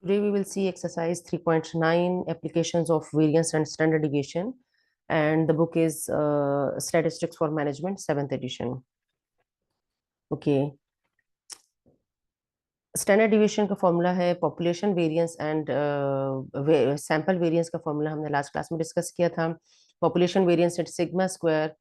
Today we will see exercise 3.9 applications of variance and standard deviation, and the book is Statistics for Management 7th edition. Okay. Standard division का formula है population variance and sample variance का formula हमने last class में discuss किया था. Population variance at sigma square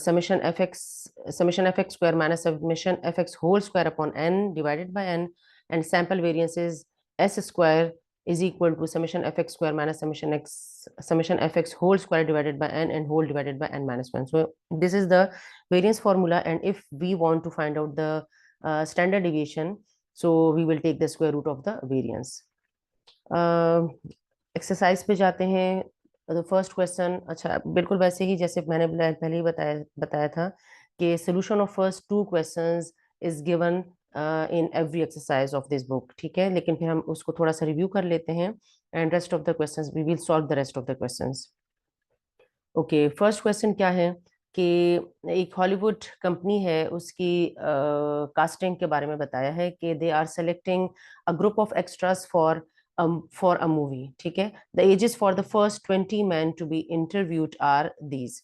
summation f x square minus summation f x whole square upon n divided by n, and sample variance is s square is equal to summation f x square minus summation f x whole square divided by n and whole divided by n minus 1. So this is the variance formula, and if we want to find out the standard deviation, so we will take the square root of the variance. Exercise पे जाते हैं. तो first question, अच्छा बिल्कुल वैसे ही जैसे मैंने पहले ही बताया था कि solution of first two questions is given in every exercise of this book. ठीक है, लेकिन फिर हम उसको थोड़ा सा रिव्यू कर लेते हैं, and rest of the questions we will solve the rest of the questions. Okay, first question क्या है कि एक हॉलीवुड कंपनी है, उसकी कास्टिंग के बारे में बताया है कि they are selecting a group of extras for a movie. ठीक है, the ages for the first 20 men to be interviewed are these.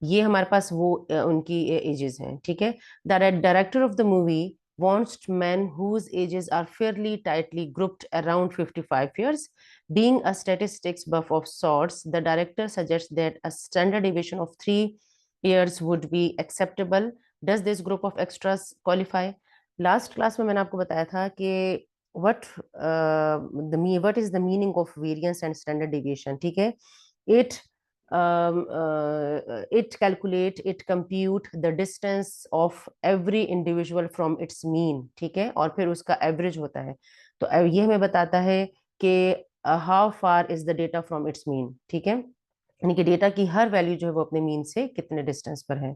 ये हमारे पास वो उनकी एजेस हैं. ठीक है, the director of the movie wants men whose ages are fairly tightly grouped around 55 years. Being a statistics buff of sorts, the director suggests that a standard deviation of 3 years would be acceptable. Does this group of extras qualify? Last class में मैंने आपको बताया था कि what is the meaning of variance and standard deviation. ठीक है, it it calculate, it compute the distance of every individual from its mean. ठीक है, और फिर उसका एवरेज होता है. तो ये हमें बताता है कि how far is the data from its mean. ठीक है, यानी कि डेटा की हर वैल्यू जो है वो अपने मीन से कितने डिस्टेंस पर है.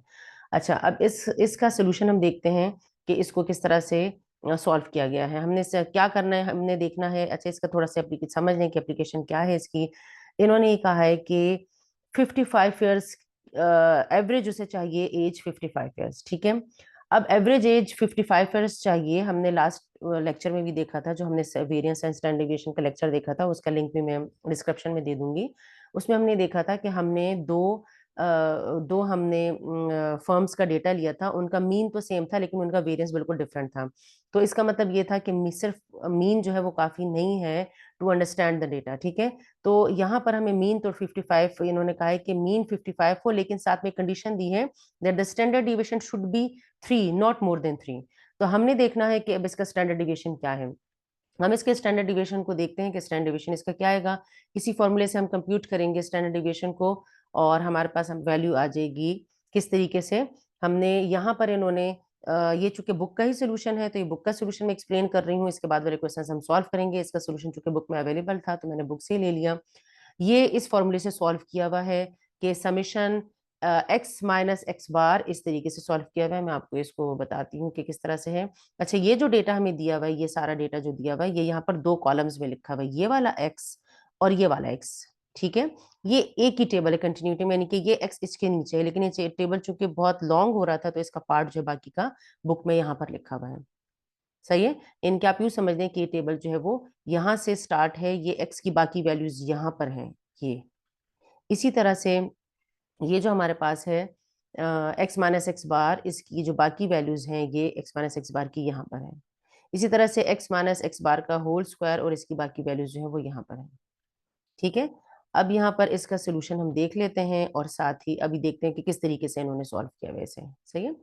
अच्छा, अब इसका सोल्यूशन हम देखते हैं कि इसको किस तरह से सॉल्व किया गया है. हमने क्या करना है, हमने देखना है. अच्छा, इसका थोड़ा सा समझ लें कि एप्लीकेशन क्या है इसकी. इन्होंने ये कहा है कि 55 ईयर्स एवरेज उसे चाहिए, एज 55 ईयर्स. ठीक है, अब एवरेज एज 55 ईयर्स चाहिए. हमने लास्ट लेक्चर में भी देखा था, जो हमने वेरिएंस एंड स्टैंडर्ड डेविएशन का लेक्चर देखा था, उसका लिंक भी मैं डिस्क्रिप्शन में दे दूंगी. उसमें हमने देखा था कि हमने दो हमने फर्म्स का डेटा लिया था. उनका मीन तो सेम था, लेकिन उनका वेरिएंस बिल्कुल डिफरेंट था. तो इसका मतलब ये था कि सिर्फ मीन जो है वो काफी नहीं है टू अंडरस्टैंड द डेटा. ठीक है, तो यहाँ पर हमें मीन तो 55, इन्होंने कहा है कि मीन 55 हो, लेकिन साथ में कंडीशन दी है that the standard deviation should be 3, not more than 3. तो हमने देखना है कि अब इसका स्टैंडर्ड डिविएशन क्या है. हम इसके स्टैंडर्ड डिविएशन को देखते हैं कि स्टैंडर्ड डिविएशन इसका क्या आएगा. इसी फॉर्मूले से हम कंप्यूट करेंगे स्टैंडर्ड डिविएशन को, और हमारे पास हम वैल्यू आ जाएगी किस तरीके से. हमने यहाँ पर इन्होंने ये चूंकि बुक का ही सोल्यूशन है, तो ये बुक का सोल्यूशन मैं एक्सप्लेन कर रही हूँ. इसके बाद वाले क्वेश्चन हम सॉल्व करेंगे. इसका सोल्यूशन चूंकि बुक में अवेलेबल था, तो मैंने बुक से ले लिया. ये इस फॉर्मूले से सॉल्व किया हुआ है कि समीशन एक्स माइनस एक्स बार इस तरीके से सॉल्व किया हुआ है. मैं आपको इसको बताती हूँ कि किस तरह से है. अच्छा, ये जो डेटा हमें दिया हुआ है, ये सारा डेटा जो दिया हुआ है, ये यहाँ पर दो कॉलम्स में लिखा हुआ है, ये वाला एक्स और ये वाला एक्स. ठीक है, ये एक ही टेबल है कंटिन्यूटी में, यानी कि ये एक्स इसके नीचे है, लेकिन ये टेबल चूंकि बहुत लॉन्ग हो रहा था, तो इसका पार्ट जो बाकी का बुक में यहाँ पर लिखा हुआ है. सही है, इनके आप यूं समझ लें कि ये टेबल जो है वो यहाँ से स्टार्ट है, ये एक्स की बाकी वैल्यूज यहाँ पर हैं. ये इसी तरह से ये जो हमारे पास है एक्स माइनस एक्स बार, इसकी जो बाकी वैल्यूज हैं ये एक्स माइनस एक्स बार की यहाँ पर है. इसी तरह से एक्स माइनस एक्स बार का होल स्क्वायर और इसकी बाकी वैल्यूज जो है वो यहाँ पर है. ठीक है, अब यहाँ पर इसका सोल्यूशन हम देख लेते हैं, और साथ ही अभी देखते हैं कि किस तरीके से इन्होंने सॉल्व किया वैसे. सही है.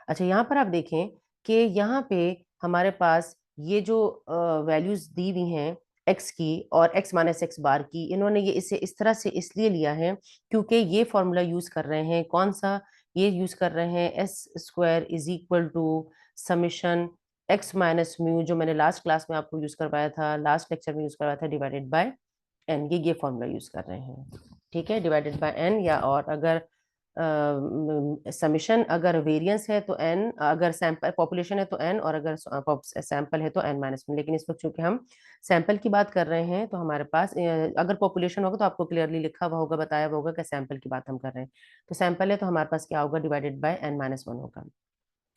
अच्छा, यहाँ पर आप देखें कि यहाँ पे हमारे पास ये जो वैल्यूज दी हुई हैं एक्स की और एक्स माइनस एक्स बार की, इन्होंने ये इसे इस तरह से इसलिए लिया है क्योंकि ये फॉर्मूला यूज कर रहे हैं. कौन सा? ये यूज कर रहे हैं S square is equal to summation x minus mu, जो मैंने लास्ट क्लास में आपको यूज करवाया था, लास्ट लेक्चर में यूज करवाया था, डिवाइडेड बाय एन. ये फॉर्मूला यूज कर रहे हैं. ठीक है, डिवाइडेड बाय एन, या और अगर समीशन अगर वेरिएंस है तो एन, अगर सैंपल पॉपुलेशन है तो एन, और अगर सैंपल है तो एन माइनस वन. लेकिन इस वक्त चूंकि हम सैंपल की बात कर रहे हैं, तो हमारे पास अगर पॉपुलेशन होगा तो आपको क्लियरली लिखा हुआ होगा, बताया हुआ होगा कि सैंपल की बात हम कर रहे हैं. तो सैंपल है तो हमारे पास क्या होगा, divided by n minus one होगा.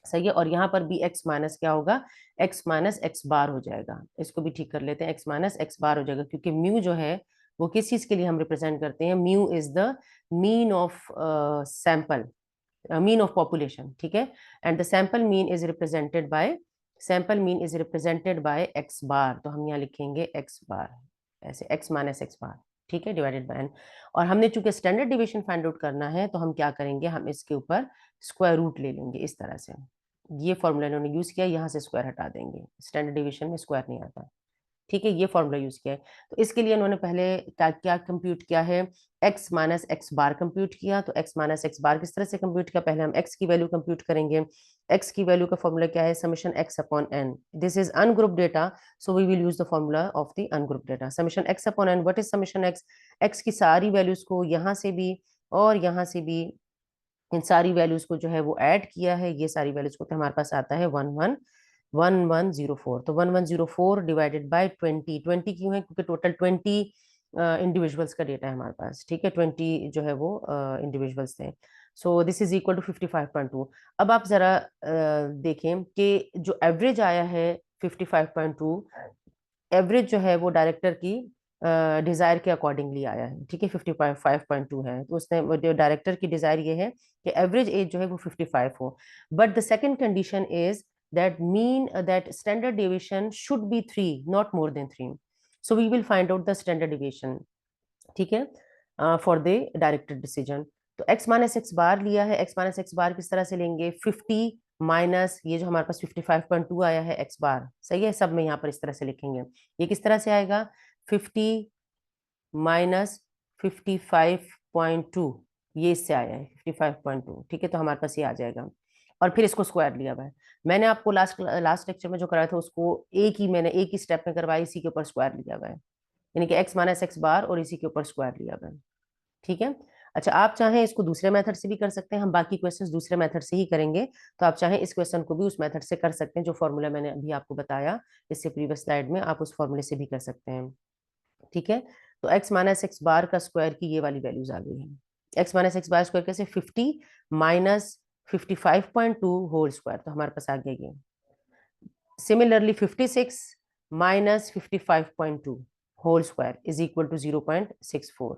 सही है। और यहाँ पर भी x माइनस क्या होगा, x माइनस एक्स बार हो जाएगा। इसको भी ठीक कर लेते हैं, x माइनस एक्स बार हो जाएगा, क्योंकि म्यू जो है वो किस चीज के लिए हम रिप्रेजेंट करते हैं, mu is the mean of sample, mean of population, ठीक है। And the sample mean is represented by, sample mean is represented by x bar, तो हम यहाँ लिखेंगे एक्स बार ऐसे, एक्स माइनस एक्स बार, ठीक है, डिवाइडेड बाय एन। और हमने चूंकि स्टैंडर्ड डिविएशन फाइंड आउट करना है, तो हम क्या करेंगे, हम इसके ऊपर स्क्वायर रूट ले लेंगे इस तरह से। ये फॉर्मूला इन्होंने यूज किया, यहाँ से स्क्वायर हटा देंगे, स्टैंडर्ड डिविएशन में स्क्वायर नहीं आता, ठीक है, ये फॉर्मूला यूज किया है। तो इसके लिए इन्होंने पहले क्या क्या कंप्यूट किया है, x माइनस एक्स बार कंप्यूट किया। तो x माइनस एक्स बार किस तरह से कंप्यूट किया, पहले हम x की वैल्यू कंप्यूट करेंगे। x की वैल्यू का फॉर्मूला क्या है, summation x upon n, this is ungroup data, so we will use the formula of the ungroup data, summation x upon n। What is summation x, x की सारी values को यहाँ से भी और यहाँ से भी, इन सारी वैल्यूज को जो है वो ऐड किया है, ये सारी वैल्यूज को, तो हमारे पास आता है 1104। तो 1104 डिवाइडेड बाय 20, 20 क्यों है, क्योंकि टोटल 20 इंडिविजुअल्स का डेटा है हमारे पास, ठीक है, 20 जो है वो इंडिविजुअल्स थे। So this is equal to 55.2। अब आप जरा देखें कि जो एवरेज आया है 55.2, एवरेज जो है वो डायरेक्टर की डिजायर के अकॉर्डिंगली आया है, ठीक है, 55.2 है, तो उसने डायरेक्टर की डिजायर ये है कि एवरेज एज जो है वो 55 हो। But the second condition is that mean that standard deviation should be 3, not more than 3। So we will find out the standard deviation, ठीक है, फॉर द डायरेक्टेड डिसीजन। तो x माइनस एक्स बार लिया है, x minus x बार किस तरह से लेंगे, 50 minus ये जो हमारे पास 55.2 आया है x बार, सही है, सब में यहाँ पर इस तरह से लिखेंगे। ये किस तरह से आएगा, 50 माइनस 55.2, ये इससे आया है 55.2, ठीक है, तो हमारे पास ये आ जाएगा। और फिर इसको स्क्वायर लिया हुआ है, मैंने आपको लास्ट लास्ट लेक्चर में जो कराया था उसको मैंने एक ही स्टेप में करवाया, इसी के ऊपर स्क्वायर लिया हुआ है, यानी कि x माइनस एक्स बार और इसी के ऊपर स्क्वायर लिया हुआ है, ठीक है। अच्छा, आप चाहें इसको दूसरे मेथड से भी कर सकते हैं, हम बाकी क्वेश्चंस दूसरे मेथड से ही करेंगे, तो आप चाहें इस क्वेश्चन को भी उस मेथड से कर सकते हैं, जो फॉर्मूला मैंने अभी आपको बताया इससे प्रीवियस स्लाइड में, आप उस फॉर्मूले से भी कर सकते हैं, ठीक है। तो x माइनस एक्स बार का स्क्वायर की ये वाली वैल्यूज आ गई है, x minus x bar square कैसे, 50 माइनस 55.2 होल स्क्वायर, तो हमारे पास आ गया ये। Similarly 56 minus 55.2 whole square is equal to 0.64।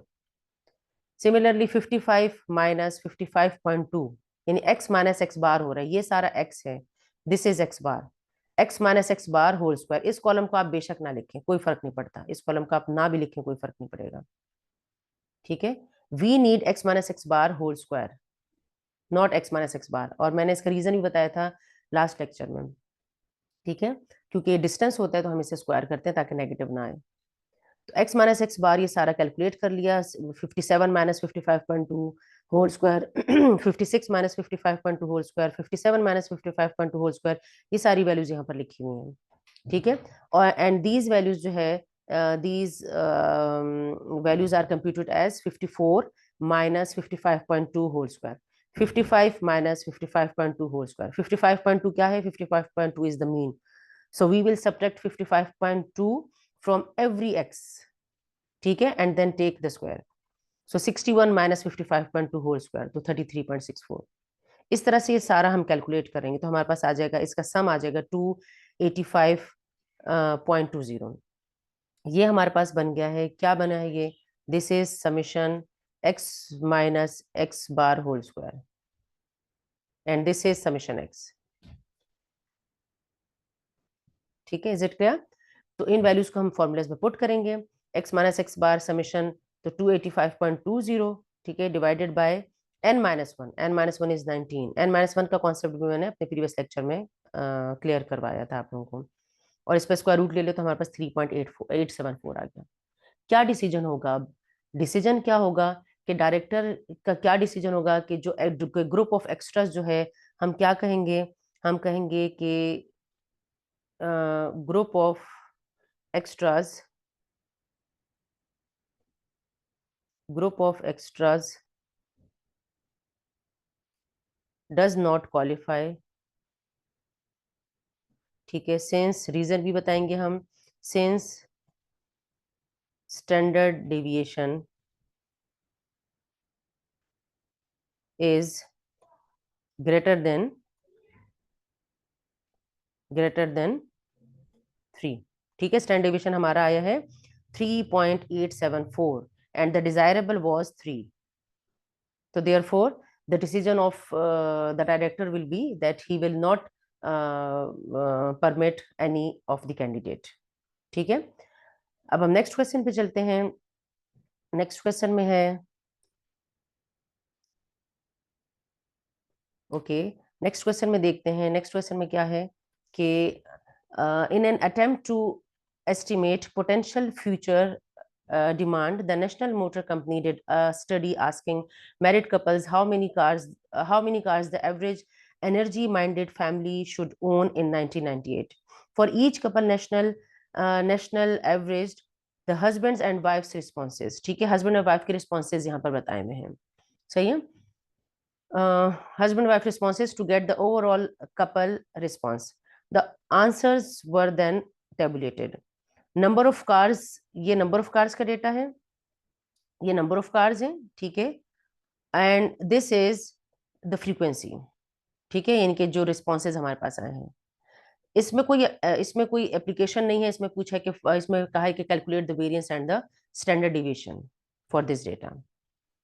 Similarly 55 minus 55.2, यानी x माइनस एक्स बार हो रहा है, ये सारा x है, this is x bar, x minus x bar whole square. इस कॉलम को आप बेशक ना लिखें, कोई फर्क नहीं पड़ता, इस कॉलम को आप ना भी लिखें कोई फर्क नहीं पड़ेगा, ठीक है। We need x minus x bar whole square, not x minus x bar, और मैंने इसका रीजन भी बताया था लास्ट लेक्चर में, ठीक है, क्योंकि डिस्टेंस होता है तो हम इसे स्क्वायर करते हैं ताकि नेगेटिव ना आए। तो x माइनस एक्स बार ये सारा कैलकुलेट कर लिया, 57 minus 55.2 whole square, 56 minus 55.2 whole square, 57 minus 55.2 whole square, ये सारी वैल्यूज यहाँ पर लिखी हुई हैं, ठीक है। और एंड दीज वैल्यूज जो है, these values are computed as 54 minus 55.2 whole square, 55 minus 55.2 whole square, 55.2 क्या है, 55.2 is the mean, so we will subtract 55.2 from every x, ठीक है, and then take the square, so 61 minus 55.2 whole square, तो 33.64। इस तरह से ये सारा हम कैलकुलेट करेंगे तो हमारे पास आ जाएगा, इसका सम आ जाएगा 285.20। ये हमारे पास बन गया है, क्या बना है ये, this is summation x minus x bar whole square and this is summation x, ठीक है, इज इट क्लियर। तो इन वैल्यूज को हम फॉर्मूलेस में पुट करेंगे, x माइनस एक्स बार समेशन, तो 285.20, ठीक है, divided by n minus one, n minus one is 19, n minus one का कॉन्सेप्ट भी मैंने अपने प्रीवियस लेक्चर में क्लियर करवाया था आप लोगों को, और इस पर स्क्वायर रूट ले ले तो हमारे पास 3.874 आ गया। क्या डिसीजन होगा अब, डिसीजन क्या होगा कि डायरेक्टर का क्या डिसीजन होगा कि जो ग्रुप ऑफ एक्स्ट्रास जो है, हम क्या कहेंगे, हम कहेंगे कि group of extras, group of extras does not qualify, ठीक है, since रीजन भी बताएंगे हम, since standard deviation is greater than greater than 3। ठीक है, स्टैंडर्ड डिविएशन हमारा आया है 3.874 and the desirable was 3। So therefore, the decision of the director will be that he will not permit any of the candidate. ठीक है, अब हम next question पे चलते हैं। नेक्स्ट क्वेश्चन में है, ओके, नेक्स्ट क्वेश्चन में देखते हैं। नेक्स्ट क्वेश्चन में क्या है कि in an attempt to estimate potential future demand, the National Motor Company did a study asking married couples how many cars the average energy-minded family should own in 1998. For each couple, national averaged the husbands and wives responses. ठीक है, husband और wife के responses यहाँ पर बताए हुए हैं। सही है, husband wife responses to get the overall couple response. The answers were then tabulated. Number of cars, ये नंबर ऑफ कार्स का डेटा है, ये नंबर ऑफ कार्स है, ठीक है, and this is the frequency. ठीक है, यानी कि जो रिस्पॉन्सेज हमारे पास आए हैं, इसमें कोई एप्लीकेशन नहीं है। इसमें पूछा है कि इसमें कहा है कि calculate the variance and the standard deviation for this data.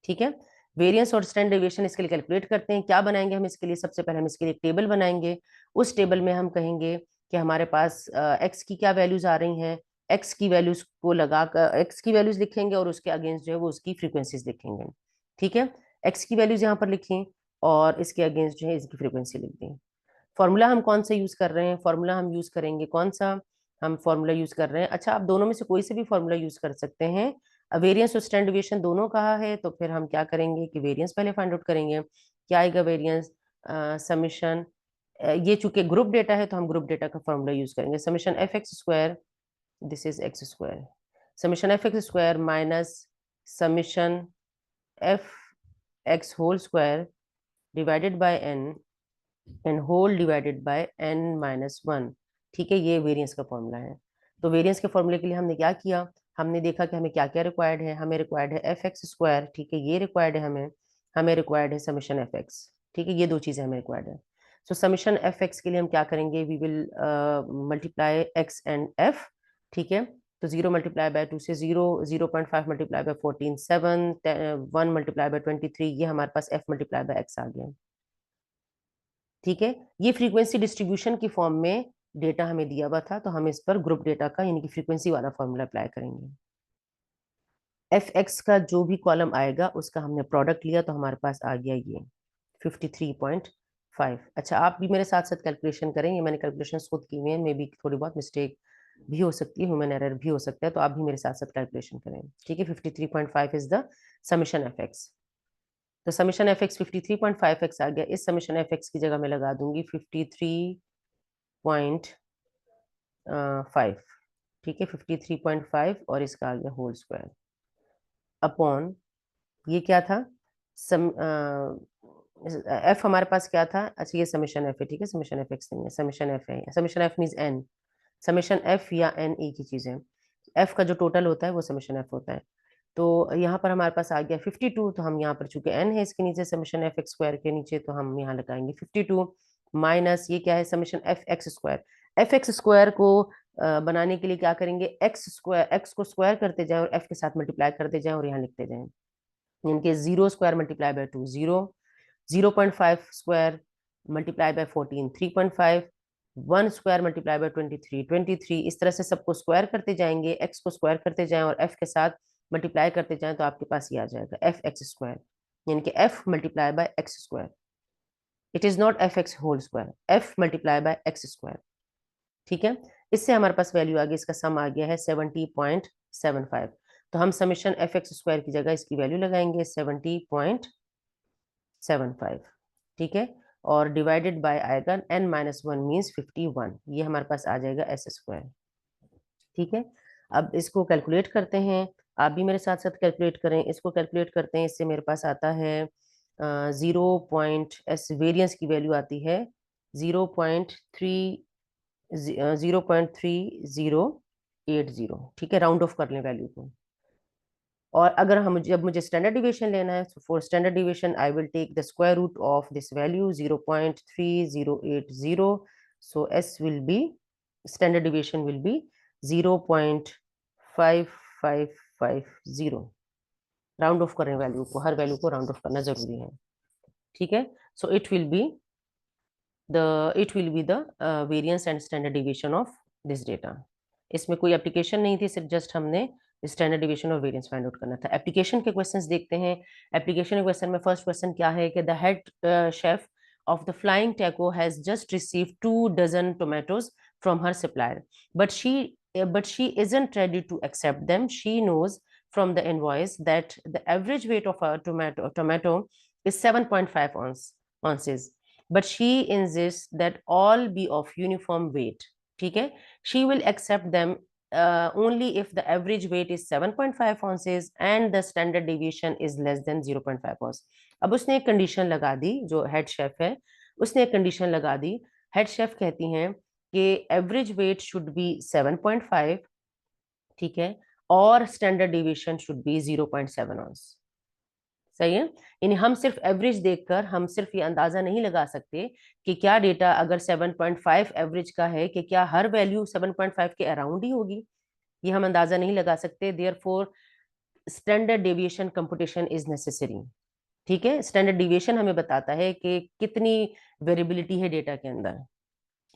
ठीक है, वेरिएंस और स्टैंडर्ड डिविएशन इसके लिए कैलकुलेट करते हैं। क्या बनाएंगे हम इसके लिए? सबसे पहले हम इसके लिए एक टेबल बनाएंगे। उस टेबल में हम कहेंगे कि हमारे पास एक्स की क्या वैल्यूज आ रही हैं, एक्स की वैल्यूज को लगाकर एक्स की वैल्यूज लिखेंगे और उसके अगेंस्ट जो है वो उसकी फ्रीक्वेंसीज लिखेंगे। ठीक है, एक्स की वैल्यूज यहाँ पर लिखी और इसके अगेंस्ट जो है इसकी फ्रीक्वेंसी लिख दी। फॉर्मूला हम कौन सा यूज कर रहे हैं? फॉर्मूला हम यूज करेंगे कौन सा? हम फॉर्मूला यूज कर रहे हैं, अच्छा आप दोनों में से कोई से भी फॉर्मूला यूज कर सकते हैं। वेरिएंस और स्टैंडर्ड डिविएशन दोनों कहा है, तो फिर हम क्या करेंगे कि वेरिएंस पहले फाइंड आउट करेंगे। क्या आएगा वेरिएंस? समीशन, ये चूंकि ग्रुप डेटा है तो हम ग्रुप डेटा का फॉर्मूला यूज करेंगे। Summation f x square, this is x square, summation f x square minus summation f x whole square divided by n and whole divided by n minus one. ठीक है, ये variance का formula है। तो variance के फॉर्मूले के लिए हमने क्या किया? हमने देखा कि हमें क्या क्या रिक्वायर्ड है। हमें रिक्वायर्ड है एफ एक्स स्क्वायर, ठीक है, ये रिक्वायर्ड है हमें। हमें रिक्वायर्ड है समीशन एफ एक्स, ठीक है, ये दो चीजें हमें रिक्वायर्ड है। सो समीशन एफ एक्स के लिए हम क्या करेंगे? We will multiply x and f. ठीक है, तो 0 मल्टीप्लाई बाय 2 से 0, 0.5 मल्टीप्लाई बाय 14 7, 1 मल्टीप्लाई बाय 23, ये हमारे पास एफ मल्टीप्लाई बाय एक्स आ गया। ठीक है, ये फ्रीक्वेंसी डिस्ट्रीब्यूशन की फॉर्म में डेटा हमें दिया हुआ था, तो हम इस पर ग्रुप डेटा का यानी कि फ्रीक्वेंसी वाला फॉर्मूला अप्लाई करेंगे। एफ एक्स का जो भी कॉलम आएगा उसका हमने प्रोडक्ट लिया तो हमारे पास आ गया ये 53.5। अच्छा, आप भी मेरे साथ साथ कैलकुलेशन करेंगे, मैंने कैलकुलेशन खुद की हुई है, मे बी थोड़ी बहुत मिस्टेक भी हो सकती है, ह्यूमन एरर भी हो सकता है, तो आप भी मेरे साथ साथ कैलकुलेशन करें। ठीक है, 53.5 is the summation f x. तो समीशन एफ एक्स 53.5x आ गया। इस समीशन एफ एक्स की जगह मैं लगा दूंगी 53.5। ठीक है, 53.5 और इसका आ गया होल स्क्वायर अपॉन, ये क्या था? सम एफ हमारे पास क्या था? अच्छा, ये समीशन एफ है, ठीक है, समीशन एफ एक्स नहीं है, समीशन एफ है। Summation f means n, summation f या एन एक ही चीज है। एफ का जो टोटल होता है वो समीशन एफ होता है। तो यहाँ पर हमारे पास आ गया 52, तो हम यहाँ पर चूंकि एन है इसके नीचे समीशन एफ एक्स स्क्वायर के नीचे, तो हम यहाँ लगाएंगे 52 माइनस ये क्या है? Summation f x square. F x square को बनाने के लिए क्या करेंगे? एक्स स्क्वायर, एक्स को स्क्वायर करते जाए और एफ के साथ मल्टीप्लाई करते जाए और यहाँ लिखते जाए, यानी कि 0 square multiply by 2 0, 0.5 square multiply by 14 3.5, 1 square multiply by 23 23। इस तरह से सबको स्क्वायर करते जाएंगे, एक्स को स्क्वायर करते जाएं और एफ के साथ मल्टीप्लाई करते जाएं, तो आपके पास ये आ जाएगा एफ एक्स स्क्वायर, यानी कि f multiply by x square. It is not f x whole square, f multiply by x square. ठीक है, इससे हमारे पास वैल्यू आ गई, इसका सम आ गया है 70.75। तो हम समीशन एफ एक्स स्क्वायर की जगह इसकी वैल्यू लगाएंगे 70.75। ठीक है, और डिवाइडेड बाय आएगा n माइनस वन मीन्स 51, ये हमारे पास आ जाएगा एस स्क्वायर। ठीक है, अब इसको कैलकुलेट करते हैं, आप भी मेरे साथ साथ कैलकुलेट करें। इसको कैलकुलेट करते हैं, इससे मेरे पास आता है 0. वेरियंस की वैल्यू आती है 0.3080। ठीक है, राउंड ऑफ कर लें वैल्यू को। और अगर हम जब मुझे स्टैंडर्ड डिविएशन लेना है, for standard deviation I will take the square root of this value 0.3080। So S will be, standard deviation will be 0.5550. Round of करें वैल्यू को, हर वैल्यू को राउंड ऑफ करना जरूरी है, ठीक है। So it will be the variance and standard deviation of this data. इसमें कोई एप्लीकेशन नहीं थी, सिर्फ जस्ट हमने स्टैंडर्ड डिविएशन और वेरिएंस फाइंड आउट करना था। एप्लीकेशन के क्वेश्चंस देखते हैं। एप्लीकेशन के क्वेश्चन में फर्स्ट क्वेश्चन क्या है कि the head chef of the flying taco has just received 2 dozen tomatoes from her supplier, but she isn't ready to accept them. She knows from the invoice that the average weight of a tomato is 7.5 ounces, but she insists that all be of uniform weight. ठीक है, she will accept them only if the average weight is 7.5 ounces and the standard deviation is less than 0.5 ounce. अब उसने एक condition लगा दी, जो head chef है उसने एक कंडीशन लगा दी। हेड शेफ कहती हैं कि एवरेज वेट शुड बी 7.5, ठीक है, और standard deviation should be 0.7 ounce। सही है, यानी हम सिर्फ एवरेज देखकर हम सिर्फ ये अंदाजा नहीं लगा सकते कि क्या डेटा अगर 7.5 एवरेज का है कि क्या हर वैल्यू 7.5 के अराउंड ही होगी, ये हम अंदाजा नहीं लगा सकते। Therefore standard deviation computation is necessary. ठीक है, स्टैंडर्ड डिविएशन हमें बताता है कि कितनी वेरिएबिलिटी है डेटा के अंदर,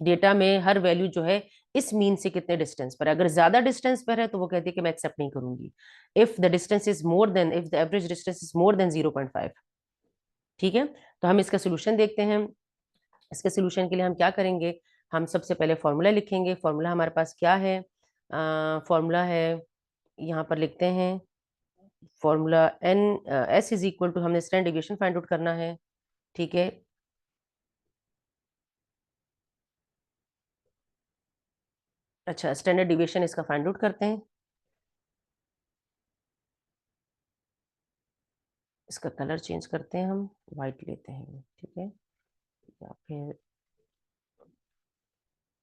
डेटा में हर वैल्यू जो है इस मीन से कितने डिस्टेंस पर, अगर ज्यादा डिस्टेंस पर है तो वो कहती है कि मैं एक्सेप्ट नहीं करूंगी। If the distance is more than, if the average distance is more than 0.5। ठीक है, तो हम इसका सोल्यूशन देखते हैं। इसके सोल्यूशन के लिए हम क्या करेंगे, हम सबसे पहले फॉर्मूला लिखेंगे। फॉर्मूला हमारे पास क्या है, फॉर्मूला है, यहाँ पर लिखते हैं formula n, S is equal to, हमने स्टैंडर्ड डेविएशन फाइंड आउट करना है। ठीक है, अच्छा स्टैंडर्ड डिविएशन इसका फाइंड आउट करते हैं। इसका कलर चेंज करते हैं, हम वाइट लेते हैं, ठीक है, या फिर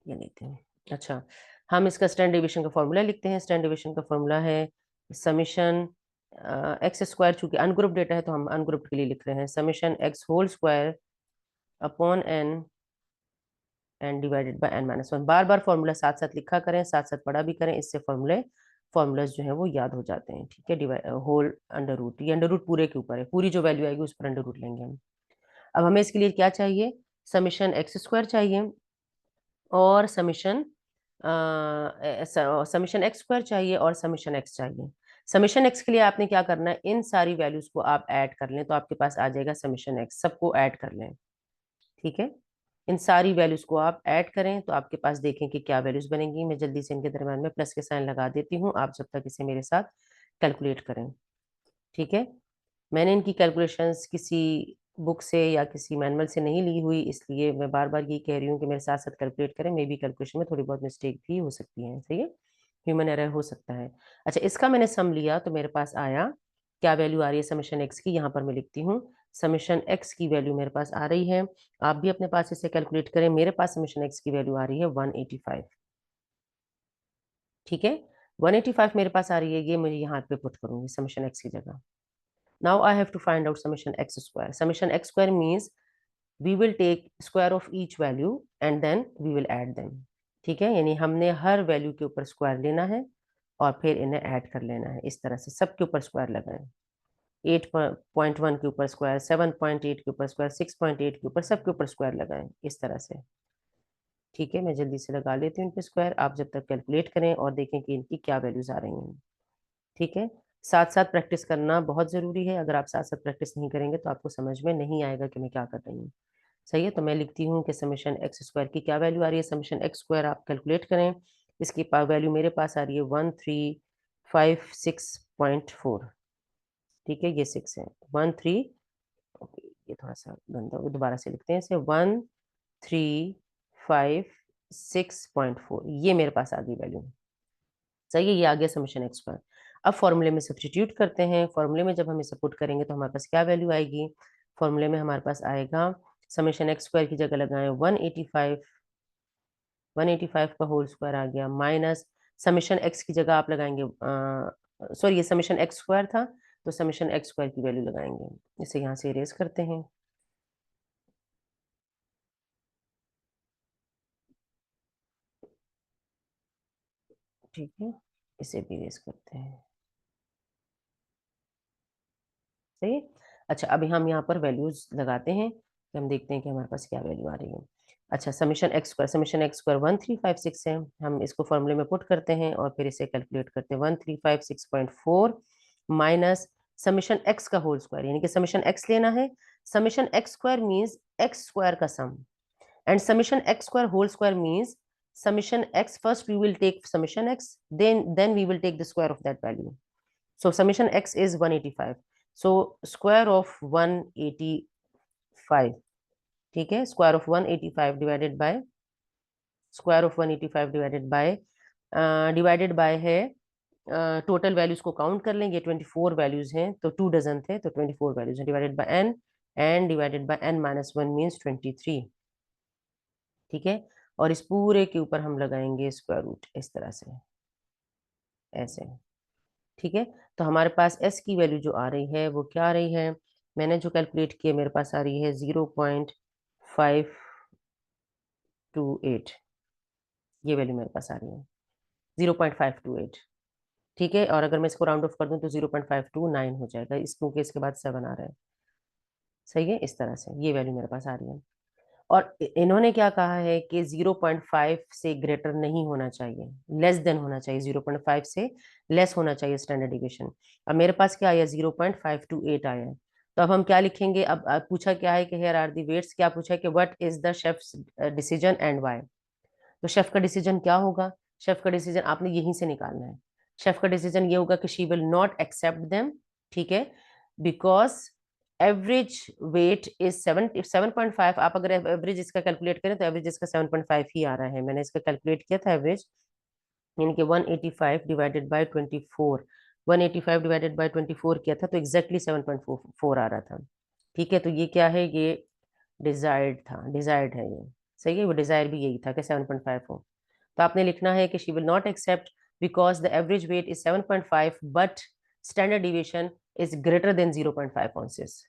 ये लेते हैं। अच्छा, हम इसका स्टैंडर्ड डेविएशन का फॉर्मूला लिखते हैं। स्टैंडर्ड डेविएशन का फॉर्मूला है समीशन एक्स स्क्वायर, चूंकि अनग्रुप डेटा है तो हम अनग्रुप के लिए लिख रहे हैं, summation x whole square upon n and divided by n minus one. बार बार फॉर्मूला साथ साथ लिखा करें, साथ साथ पढ़ा भी करें, इससे फॉर्मूलाज जो है वो याद हो जाते हैं। ठीक है, डिवाइड होल अंडर रूट, ये अंडर रूट पूरे के ऊपर है, पूरी जो वैल्यू आएगी उस पर अंडर रूट लेंगे हम। अब हमें इसके लिए क्या चाहिए, समीशन एक्स स्क्वायर चाहिए और समीशन एक्स स्क्वायर चाहिए और समीशन एक्स चाहिए। समीशन एक्स के लिए आपने क्या करना है, इन सारी वैल्यूज को आप ऐड कर लें तो आपके पास आ जाएगा समीशन एक्स, सबको ऐड कर लें। ठीक है, इन सारी वैल्यूज को आप ऐड करें तो आपके पास देखें कि क्या वैल्यूज बनेंगी। मैं जल्दी से इनके दरम्यान में प्लस के साइन लगा देती हूँ, आप जब तक इसे मेरे साथ कैलकुलेट करें। ठीक है, मैंने इनकी कैलकुलेशंस किसी बुक से या किसी मैनुअल से नहीं ली हुई, इसलिए मैं बार बार ये कह रही हूँ कि मेरे साथ साथ कैलकुलेट करें। मे बी कैलकुलेशन में थोड़ी बहुत मिस्टेक भी हो सकती है, सही है, ह्यूमन एरर हो सकता है। अच्छा, इसका मैंने सम लिया तो मेरे पास आया, क्या वैल्यू आ रही है समेशन एक्स की, यहाँ पर मैं लिखती हूँ समेशन एक्स की वैल्यू मेरे पास आ रही है। आप भी अपने पास इसे कैलकुलेट करें, मेरे पास समेशन एक्स की वैल्यू आ रही है 185। ठीक है, 185 मेरे पास आ रही है, ये मुझे यहाँ पे पुट करूंगी समेशन एक्स की जगह। Now I have to find out summation x square. Summation x square means we will take square of each value and then we will add them. ठीक है, यानी हमने हर वैल्यू के ऊपर स्क्वायर लेना है और फिर इन्हें ऐड कर लेना है। इस तरह से सबके ऊपर स्क्वायर लगाएं, 8.1 के ऊपर स्क्वायर, 7.8 के ऊपर स्क्वायर, 6.8 के ऊपर, सबके ऊपर स्क्वायर लगाएं इस तरह से। ठीक है, मैं जल्दी से लगा लेती हूँ इन पे स्क्वायर, आप जब तक कैलकुलेट करें और देखें कि इनकी क्या वैल्यूज आ रही हैं। ठीक है, साथ साथ प्रैक्टिस करना बहुत ज़रूरी है, अगर आप साथ साथ प्रैक्टिस नहीं करेंगे तो आपको समझ में नहीं आएगा कि मैं क्या कर रही हूँ। सही है, तो मैं लिखती हूँ कि समेशन एक्स स्क्वायर की क्या वैल्यू आ रही है। समेशन एक्स स्क्वायर आप कैलकुलेट करें, इसकी वैल्यू मेरे पास आ रही है 1356.4। ठीक है, ये 6 है, 13, ओके ये थोड़ा सा गंदा हो, दोबारा से लिखते हैं इसे, 1356.4, ये मेरे पास आ गई वैल्यू। सही है, ये आ गया समेशन एक्स स्क्वायर। अब फॉर्मूले में सब्स्टिट्यूट करते हैं। फॉर्मूले में जब हम इसे पुट करेंगे तो हमारे पास क्या वैल्यू आएगी, फॉर्मूले में हमारे पास आएगा समेशन एक्स स्क्वायर की जगह लगाएं 185, 185 का होल स्क्वायर आ गया, माइनस समेशन एक्स की जगह आप लगाएंगे, सॉरी ये समेशन एक्स स्क्वायर था तो समेशन एक्स स्क्वायर की वैल्यू लगाएंगे। इसे यहाँ से इरेज करते हैं। ठीक है, इसे भी रेस करते हैं। सही है। अच्छा, अभी हम यहाँ पर वैल्यूज लगाते हैं कि हम देखते हैं कि हमारे पास क्या वैल्यू आ रही है। अच्छा, समीशन एक्स स्क्वायर 1356 है, हम इसको फॉर्मूले में पुट करते हैं और फिर इसे कैलकुलेट करते हैं। 1356.4 माइनस समीशन एक्स का होल स्क्वायर, यानी कि समीशन एक्स लेना है। Summation x square means x square का सम, and summation x square whole square means summation x, first we will take summation x, then we will take the square of that value. So summation x is 185, so square of 185, ठीक है, square of 185 divided by square of 185 divided by है total values को count कर लेंगे, 24 values हैं तो 2 dozen थे तो 24 वैल्यूज हैं, divided by n, and divided bye n minus 1 means 23, ठीक है। और इस पूरे के ऊपर हम लगाएंगे स्क्वायर रूट इस तरह से, ऐसे, ठीक है। तो हमारे पास s की वैल्यू जो आ रही है वो क्या आ रही है, मैंने जो कैलकुलेट किया मेरे पास आ रही है 0.528, ये वैल्यू मेरे पास आ रही है 0.528, ठीक है। और अगर मैं इसको राउंड ऑफ कर दूं तो 0.529 हो जाएगा, इस क्योंकि इसके बाद 7 आ रहा है। सही है, इस तरह से ये वैल्यू मेरे पास आ रही है। और इन्होंने क्या कहा है कि 0.5 से ग्रेटर नहीं होना चाहिए, लेस देन होना चाहिए, 0.5 से लेस होना चाहिए स्टैंडर्ड डिविएशन। अब मेरे पास क्या आया, 0.528 आया है। तो अब हम क्या लिखेंगे, अब पूछा क्या है कि हेयर आर दी वेट्स, क्या पूछा है कि what is the chefs decision and why. तो शेफ का डिसीजन क्या होगा, शेफ का डिसीजन आपने यहीं से निकालना है। शेफ का डिसीजन ये होगा कि she will not accept them, ठीक है, बिकॉज एवरेज वेट इज 7.5। आप अगर एवरेज इसका कैलकुलेट करें तो एवरेज इसका 7.5 ही आ रहा है, मैंने इसका कैलकुलेट किया था एवरेज, यानी कि 185 डिवाइडेड बाय 24, 185 डिवाइडेड बाय 24 किया था तो एग्जैक्टली 7.4 आ रहा था, ठीक है। तो ये क्या है, ये डिजायर्ड था, डिजायर्ड है ये, सही है, वो डिजायर भी यही था कि 7.5 हो। तो आपने लिखना है कि she will not accept because the average weight is 7.5 but standard deviation is greater than 0.5 ounces,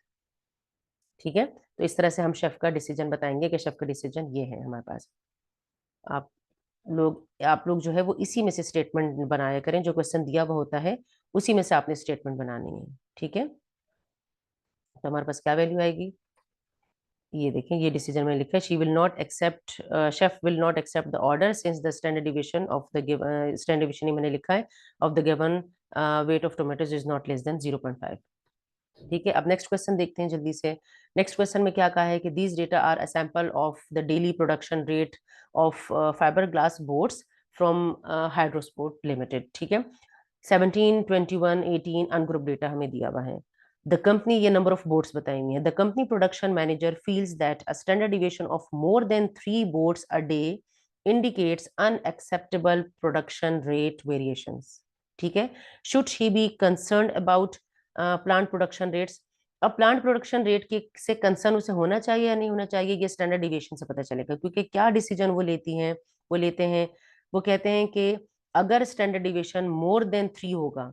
ठीक है। तो इस तरह से हम शेफ का डिसीजन बताएंगे कि शेफ का डिसीजन ये है हमारे पास। आप आप लोग जो है वो इसी में से स्टेटमेंट बनाया करें, जो क्वेश्चन दिया हुआ होता है उसी में से आपने स्टेटमेंट बनानी है, ठीक है। तो हमारे पास क्या वैल्यू आएगी, ये देखें, ये डिसीजन में लिखा है she will not accept, chef will not accept the order since the standard deviation of the given, standard deviation ही मैंने लिखा है, of the given weight of tomatoes is not less than 0.5, ठीक है। अब नेक्स्ट क्वेश्चन देखते हैं जल्दी से। नेक्स्ट क्वेश्चन में क्या कहा है कि these data are a sample of the daily production rate of fibre glass boards from Hydrosport limited, ठीक है। 17, 21, 18 अनग्रुप डेटा हमें दिया हुआ है। द कंपनी, ये नंबर ऑफ बोर्ड्स बताई हुई है, the company production manager feels that a standard deviation of more than 3 boards a day indicates unacceptable production rate variations, ठीक है। should he be concerned about plant production rates, अब plant production rate के से concern उसे होना चाहिए या नहीं होना चाहिए, ये स्टैंडर्ड डिविएशन से पता चलेगा, क्योंकि क्या डिसीजन वो लेती हैं, वो लेते हैं, वो कहते हैं कि अगर स्टैंडर्ड डिविएशन मोर देन 3 होगा,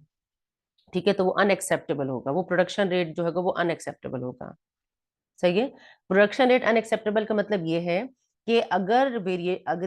ठीक है, तो वो अनएक्सेप्टेबल होगा, वो प्रोडक्शन रेट जो है वो अनएक्सेप्टेबल होगा, सही है। प्रोडक्शन रेट अनएक्सेप्टेबल का मतलब ये है कि अगर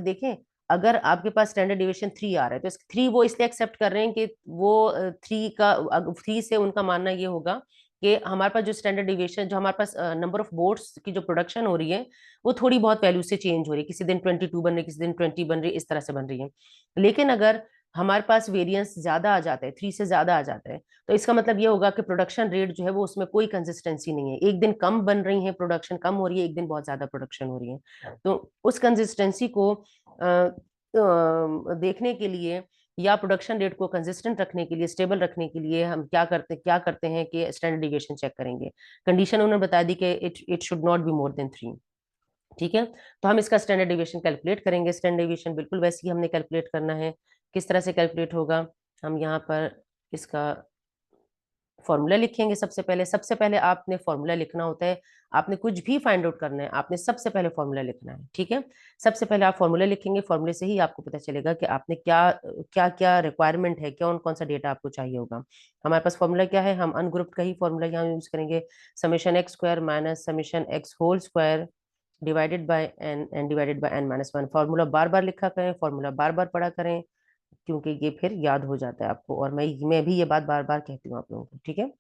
देखें, अगर आपके पास स्टैंडर्ड डिविएशन 3 आ रहा है तो 3 वो इसलिए एक्सेप्ट कर रहे हैं कि वो 3 से उनका मानना ये होगा कि हमारे पास जो स्टैंडर्ड डिविएशन, जो हमारे पास नंबर ऑफ बोर्ड्स की जो प्रोडक्शन हो रही है वो थोड़ी बहुत वैल्यू से चेंज हो रही है, किसी दिन 22 बन रही है, किसी दिन 20 बन रही है, इस तरह से बन रही है। लेकिन अगर हमारे पास वेरिएंस ज्यादा आ जाता है, 3 से ज्यादा आ जाता है, तो इसका मतलब ये होगा कि प्रोडक्शन रेट जो है वो उसमें कोई कंसिस्टेंसी नहीं है, एक दिन कम बन रही है, प्रोडक्शन कम हो रही है, एक दिन बहुत ज्यादा प्रोडक्शन हो रही है। तो उस कंसिस्टेंसी को देखने के लिए या प्रोडक्शन रेट को कंसिस्टेंट रखने के लिए, स्टेबल रखने के लिए हम क्या करते हैं कि स्टैंडर्ड डिविएशन चेक करेंगे। कंडीशन उन्होंने बता दी कि it should not be more than 3, ठीक है। तो हम इसका स्टैंडर्ड डिविएशन कैलकुलेट करेंगे, स्टैंडर्ड डिविएशन बिल्कुल वैसे ही हमने कैलकुलेट करना है। किस तरह से कैलकुलेट होगा, हम यहाँ पर इसका फॉर्मूला लिखेंगे। सबसे पहले आपने फॉर्मूला लिखना होता है, आपने कुछ भी फाइंड आउट करना है आपने सबसे पहले फॉर्मूला लिखना है, ठीक है। सबसे पहले आप फॉर्मूला लिखेंगे, फॉर्मूले से ही आपको पता चलेगा कि आपने क्या क्या क्या रिक्वायरमेंट है, कौन कौन सा डेटा आपको चाहिए होगा। हमारे पास फॉर्मूला क्या है, हम अनग्रुप्ड का ही फॉर्मूला यहाँ यूज करेंगे, summation x square minus summation x whole square divided by n and divided by n-1। Formula बार बार लिखा करें, फॉर्मूला बार बार पढ़ा करें, क्योंकि ये फिर याद हो जाता है आपको, और मैं भी ये बात बार बार कहती हूँ आप लोगों को, ठीक है।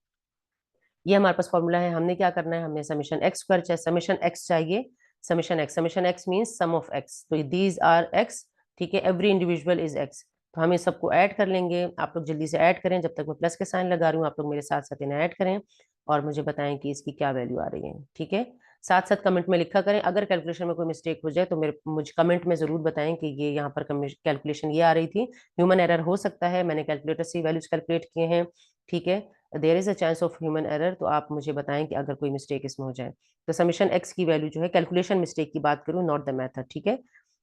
ये हमारे पास फॉर्मूला है, हमने क्या करना है, हमें समीशन एक्स स्क्वायर चाहिए, समीशन एक्स चाहिए, summation x means sum of x, तो दीज आर एक्स, ठीक है, एवरी इंडिविजुअल इज एक्स। तो हम ये सबको ऐड कर लेंगे, आप लोग जल्दी से ऐड करें, जब तक मैं प्लस के साइन लगा रही हूँ आप लोग मेरे साथ साथ इन्हें ऐड करें और मुझे बताएं कि इसकी क्या वैल्यू आ रही है, ठीक है। साथ साथ कमेंट में लिखा करें, अगर कैलकुलेशन में कोई मिस्टेक हो जाए तो मेरे मुझे कमेंट में जरूर बताएं कि ये यहाँ पर कैलकुलेशन ये आ रही थी, ह्यूमन एरर हो सकता है, मैंने कैलकुलेटर से वैल्यूज कैलकुलेट किए हैं, ठीक है, there is a chance of human error, तो आप मुझे बताएं कि अगर कोई मिस्टेक इसमें हो जाए। तो समीशन एक्स की वैल्यू जो है, कैलकुलेशन मिस्टेक की बात करूं, नॉट द मेथड, ठीक है।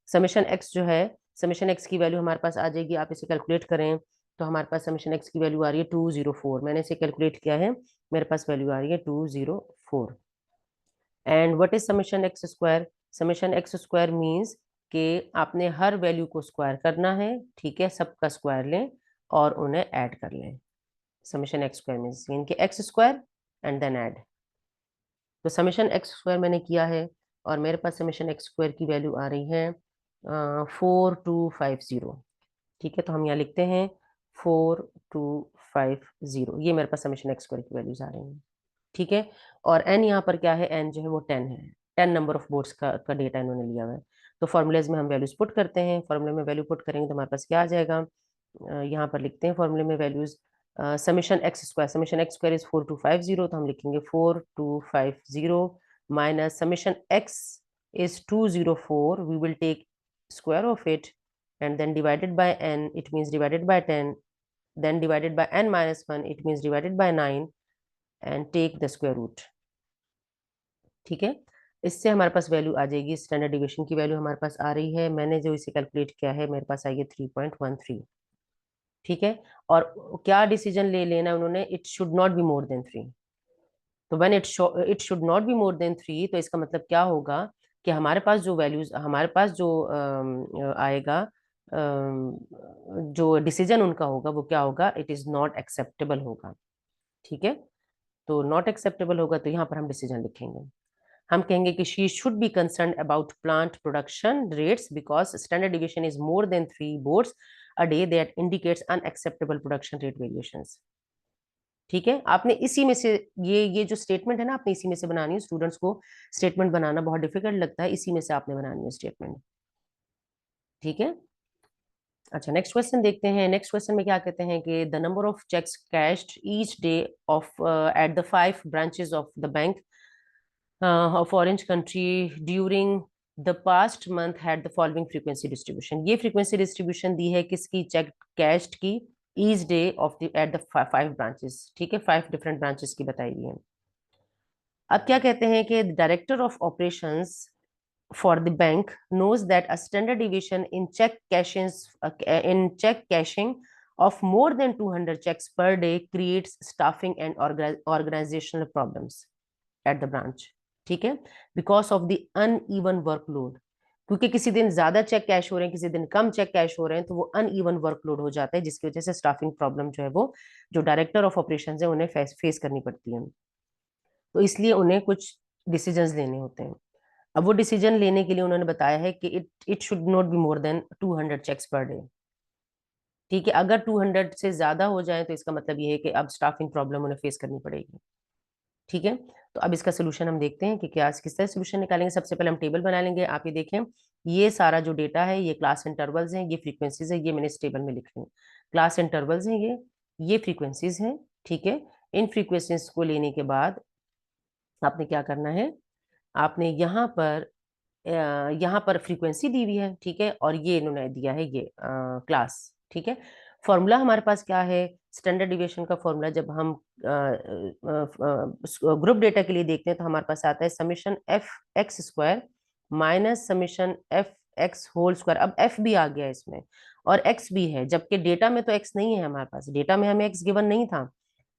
समीशन एक्स जो है, समीशन एक्स की वैल्यू हमारे पास आ जाएगी, आप इसे कैलकुलेट करें तो हमारे पास समीशन एक्स की वैल्यू आ रही है 204, मैंने इसे कैलकुलेट किया है, मेरे पास वैल्यू आ रही है 204। And what is summation x square, summation x square means कि आपने हर वैल्यू को स्क्वायर करना है, ठीक है, सबका स्क्वायर लें और उन्हें ऐड कर लें। समीशन एक्स स्क्वायर मीन्स इनके x square and then add. तो समीशन एक्स स्क्वायर मैंने किया है और मेरे पास समीशन एक्स स्क्वायर की वैल्यू आ रही है 4250, ठीक है, तो हम यहाँ लिखते हैं 4250, ये मेरे पास समीशन एक्स स्क्वायर की वैल्यूज आ रही हैं, ठीक है। और एन यहाँ पर क्या है, एन जो है वो 10 है, 10 नंबर ऑफ बोर्ड्स का डेटा इन्होंने लिया हुआ है। तो फॉर्मूलेज में हम वैल्यूज पुट करते हैं, फॉर्मूले में वैल्यू पुट करेंगे तो हमारे पास क्या आ जाएगा, यहाँ पर लिखते हैं फॉर्मूले में values, summation x square is 4250, तो हम लिखेंगे 4250 minus summation x is 204, we will take square of it and then divided by n, it means divided by 10, then divided by n minus 1, it means divided by 9 and take the square root, ठीक है। इससे हमारे पास value आ जाएगी, standard deviation की value हमारे पास आ रही है, मैंने जो इसे कैलकुलेट किया है मेरे पास आई है 3.13, ठीक है। और क्या डिसीजन ले लेना उन्होंने, it should not be more than 3, तो when it should not be more than 3, तो इसका मतलब क्या होगा कि हमारे पास जो वैल्यूज, हमारे पास जो आएगा, जो डिसीजन उनका होगा वो क्या होगा, इट इज नॉट एक्सेप्टेबल होगा, ठीक है। तो नॉट एक्सेप्टेबल होगा तो यहाँ पर हम डिसीजन लिखेंगे, हम कहेंगे कि she should be concern about plant production rates because standard deviation is more than 3 boards a day that indicates unacceptable production rate variations, ठीक है। आपने इसी में से ये जो स्टेटमेंट है ना, आपने इसी में से बनानी है, स्टूडेंट्स को स्टेटमेंट बनाना बहुत डिफिकल्ट लगता है, इसी में से आपने बनानी है स्टेटमेंट, ठीक है। अच्छा, नेक्स्ट क्वेश्चन देखते हैं, नेक्स्ट क्वेश्चन में क्या कहते हैं कि the number of cheques cashed each day of at the 5 branches of the bank of orange country during the past month had the following frequency distribution, ये frequency distribution दी है किसकी, चेक कैश्ड की, each day of the at the 5 branches, ठीक है, 5 different branches की बताई गई है। अब क्या कहते हैं कि director of operations for the bank knows that a standard deviation in check cashing of more than 200 checks per day creates staffing and organizational problems at the branch, ठीक है, because of the uneven workload, क्योंकि किसी दिन ज्यादा cheque cash हो रहे हैं, किसी दिन कम चेक कैश हो रहे हैं, तो वो अनइवन वर्कलोड हो जाता है, जिसकी वजह से स्टाफिंग प्रॉब्लम जो है वो जो डायरेक्टर ऑफ ऑपरेशन है उन्हें फेस करनी पड़ती है, तो इसलिए उन्हें कुछ डिसीजंस लेने होते हैं। अब वो डिसीजन लेने के लिए उन्होंने बताया है कि it should not be more than 200 cheques per day, ठीक है, अगर 200 से ज्यादा हो जाए तो इसका मतलब ये है कि अब स्टाफिंग प्रॉब्लम उन्हें फेस करनी पड़ेगी, ठीक है। तो अब इसका सोल्यूशन हम देखते हैं कि क्या किस तरह सोल्यूशन निकालेंगे। सबसे पहले हम टेबल बना लेंगे, आप ये देखें, ये सारा जो डेटा है ये क्लास इंटरवल्स हैं, ये फ्रीक्वेंसीज है, ये मैंने इस टेबल में लिख ली, क्लास इंटरवल्स हैं ये फ्रीक्वेंसीज हैं, ठीक है। इन फ्रीक्वेंसीज को लेने के बाद आपने क्या करना है, आपने यहाँ पर फ्रीक्वेंसी दी हुई है, ठीक है, और ये इन्होंने दिया है ये क्लास, ठीक है। फॉर्मूला हमारे पास क्या है, स्टैंडर्ड डिविएशन का फॉर्मूला जब हम ग्रुप डेटा के लिए देखते हैं तो हमारे पास आता है summation f x square minus summation f x whole square. अब एफ भी आ गया इसमें और एक्स भी है, जबकि डेटा में तो एक्स नहीं है, हमारे पास डेटा में हमें एक्स गिवन नहीं था।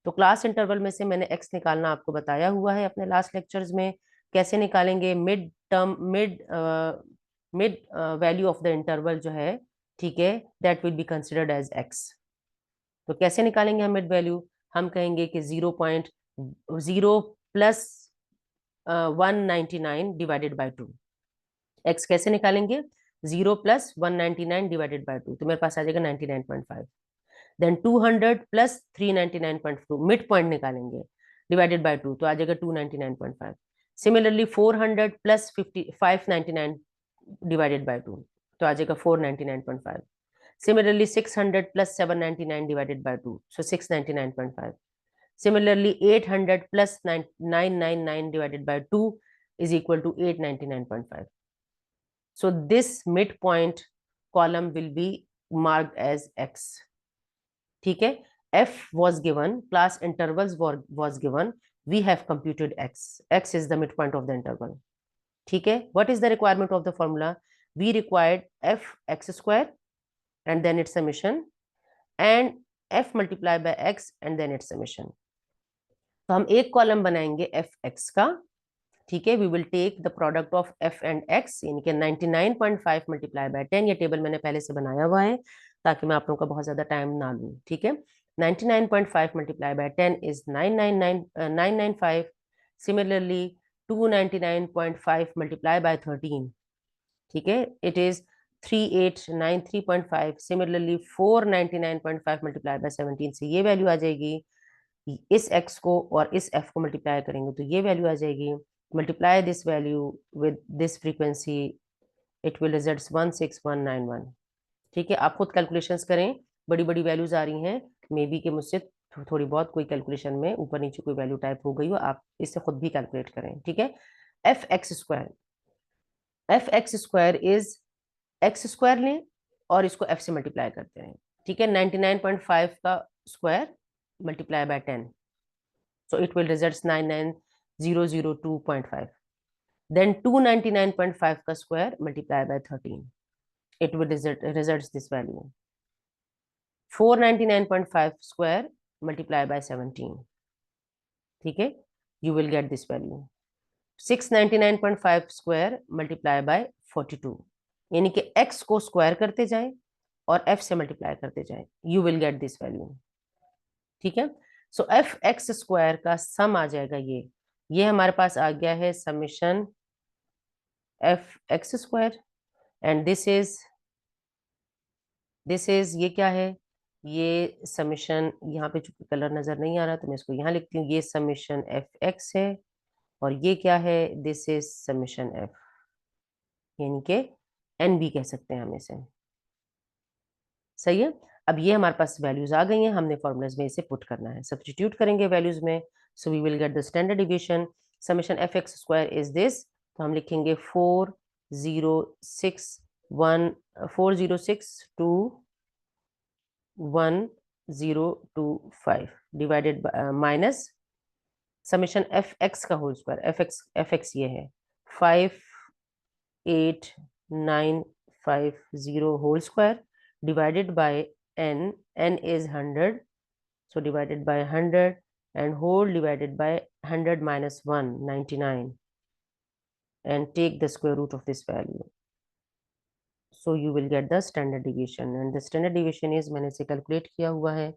तो क्लास इंटरवल में से मैंने एक्स निकालना आपको बताया हुआ है अपने लास्ट लेक्चर्स में, कैसे निकालेंगे, mid term mid value of the interval जो है, ठीक है, that will be considered as x. तो कैसे निकालेंगे हम मिड वैल्यू, हम कहेंगे कि 0.0 प्लस 199 डिवाइडेड बाई 2, एक्स कैसे निकालेंगे, 0 प्लस 199 डिवाइडेड बाय 2, तो मेरे पास आ जाएगा 99.5। देन 200 प्लस 399.2, मिड पॉइंट निकालेंगे, डिवाइडेड बाय 2, तो आ जाएगा 299.5। सिमिलरली 400 प्लस 599 डिवाइडेड बाय 2, तो आ जाएगा 499.5। Similarly, 600 plus 799 divided by 2, so 699.5. Similarly, 800 plus 999 divided by 2 is equal to 899.5. So this midpoint column will be marked as X. ठीक है, F was given, class intervals was given, we have computed X. X is the midpoint of the interval. ठीक है, what is the requirement of the formula? We required F x square and then its summation, and f multiplied by x and then its summation. तो हम एक column बनाएंगे F x का, ठीक है, we will take the product of f and x, यानी कि 99.5 multiply by 10, ये टेबल मैंने पहले से बनाया हुआ है ताकि मैं आप लोगों का बहुत ज्यादा टाइम ना लूं, ठीक है। 99.5 multiply by 10 is 995। Similarly 299.5 multiply by 13, ठीक है, it is 3893.5। Similarly 499.5 multiply by 17 से ये वैल्यू आ जाएगी, इस x को और इस f को मल्टीप्लाई करेंगे तो ये वैल्यू आ जाएगी, multiply this value with this frequency, it will result 16191। ठीक है, आप खुद कैलकुलेशंस करें, बड़ी बड़ी वैल्यूज आ रही हैं, मे बी कि मुझसे थोड़ी बहुत कोई कैलकुलेशन में ऊपर नीचे कोई वैल्यू टाइप हो गई हो, आप इससे खुद भी कैलकुलेट करें, ठीक है। F x square is x square लें और इसको f से मल्टीप्लाई करते हैं, ठीक है। 99.5 का square multiply by 10, so it will result 99002.5. Then 299.5 का square multiply by 13, it will results this value. 499.5 square multiply by 17, ठीक है, you will get this value. 699.5 square multiply by 42, यानी कि x को स्क्वायर करते जाएं और f से मल्टीप्लाई करते जाएं, you will get this value, ठीक है। सो एफ एक्स स्क्वायर का सम आ जाएगा, ये हमारे पास आ गया है summation f x square, and this is ये क्या है, ये समेशन, यहाँ पे चूंकि कलर नजर नहीं आ रहा तो मैं इसको यहाँ लिखती हूँ, ये समेशन एफ एक्स है, और ये क्या है, दिस इज समेशन एफ, यानी कि एन बी कह सकते हैं हम इसे, सही है। अब ये हमारे पास वैल्यूज आ गई हैं, हमने फॉर्मूलाज में इसे पुट करना है, सब्स्टिट्यूट करेंगे वैल्यूज में, so we will get the standard division, summation f x square is this, तो हम लिखेंगे 406 टू 1025 डिवाइडेड माइनस समेशन एफ एक्स का होल स्क्वायर, एफ एक्स ये है 58950 whole square divided by n is 100, so divided by 100 and whole divided by 100 minus 1, 99, and take the square root of this value, so you will get the standard deviation, and the standard deviation is, मैंने इसे calculate किया हुआ है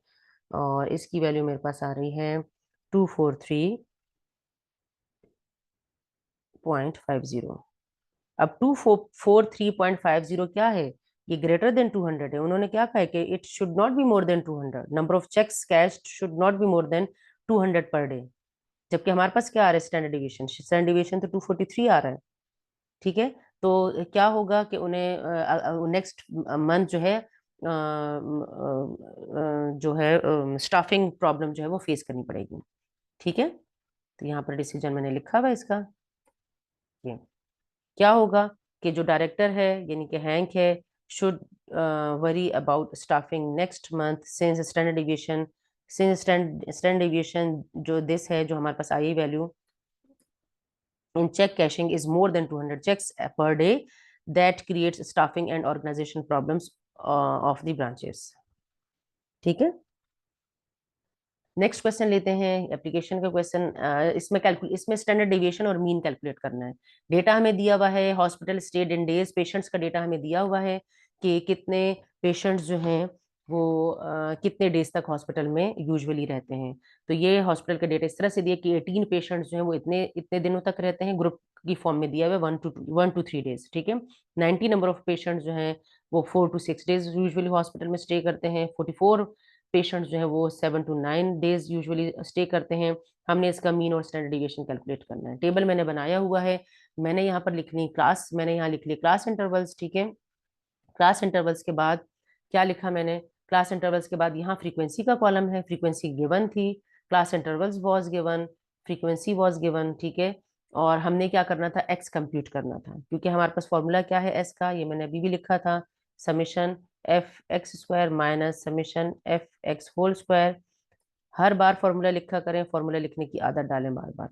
और इसकी value मेरे पास आ रही है 243.50। अब 243.50 क्या है, ये ग्रेटर देन 200 है, उन्होंने क्या कहा है कि it should not be more than 200, number of cheques cashed should not be more than 200 per day, जबकि हमारे पास क्या आ रहा है स्टैंडर्ड डिवीजन तो 243 आ रहा है, ठीक है। तो क्या होगा कि उन्हें नेक्स्ट मंथ जो है स्टाफिंग प्रॉब्लम जो है वो फेस करनी पड़ेगी, ठीक है। तो यहाँ पर डिसीजन मैंने लिखा हुआ इसका, ये क्या होगा कि जो डायरेक्टर है यानी कि हैंक है, should worry about staffing next month since standard deviation जो this है, जो हमारे पास I value in check cashing is more than 200 checks per day, that creates staffing and organization problems of the branches, ठीक है। Next question लेते हैं, application का question, इसमें स्टैंडर्ड डेविएशन और मीन कैलकुलेट करना है। डेटा हमें दिया हुआ है, hospital stayed in days, patients का डेटा हमें दिया हुआ है कि कितने पेशेंट्स जो हैं वो कितने डेज तक हॉस्पिटल में यूजुअली रहते हैं। तो ये हॉस्पिटल का डेटा इस तरह से दिया कि 18 पेशेंट्स जो हैं वो इतने इतने दिनों तक रहते हैं, ग्रुप की फॉर्म में दिया हुआ है 1 to 3 डेज, ठीक है। 90 नंबर ऑफ पेशेंट्स जो हैं वो 4 to 6 डेज यूजुअली हॉस्पिटल में स्टे करते हैं। 44 पेशेंट्स जो है वो 7 to 9 डेज यूजुअली स्टे करते हैं। हमने इसका मीन और स्टैंडर्ड डिविएशन कैलकुलेट करना है। टेबल मैंने बनाया हुआ है, मैंने यहाँ पर लिख ली क्लास, मैंने यहाँ लिख ली क्लास इंटरवल्स, ठीक है। क्लास इंटरवल्स के बाद क्या लिखा मैंने, क्लास इंटरवल्स के बाद यहाँ फ्रीक्वेंसी का कॉलम है, फ्रीक्वेंसी गिवन थी, class intervals was given, frequency was given, ठीक है। और हमने क्या करना था, एक्स कंप्यूट करना था, क्योंकि हमारे पास फॉर्मूला क्या है एस का, ये मैंने अभी भी लिखा था, summation f x square minus summation f x whole square. हर बार फॉर्मूला लिखा करें, फॉर्मूला लिखने की आदत डालें बार बार,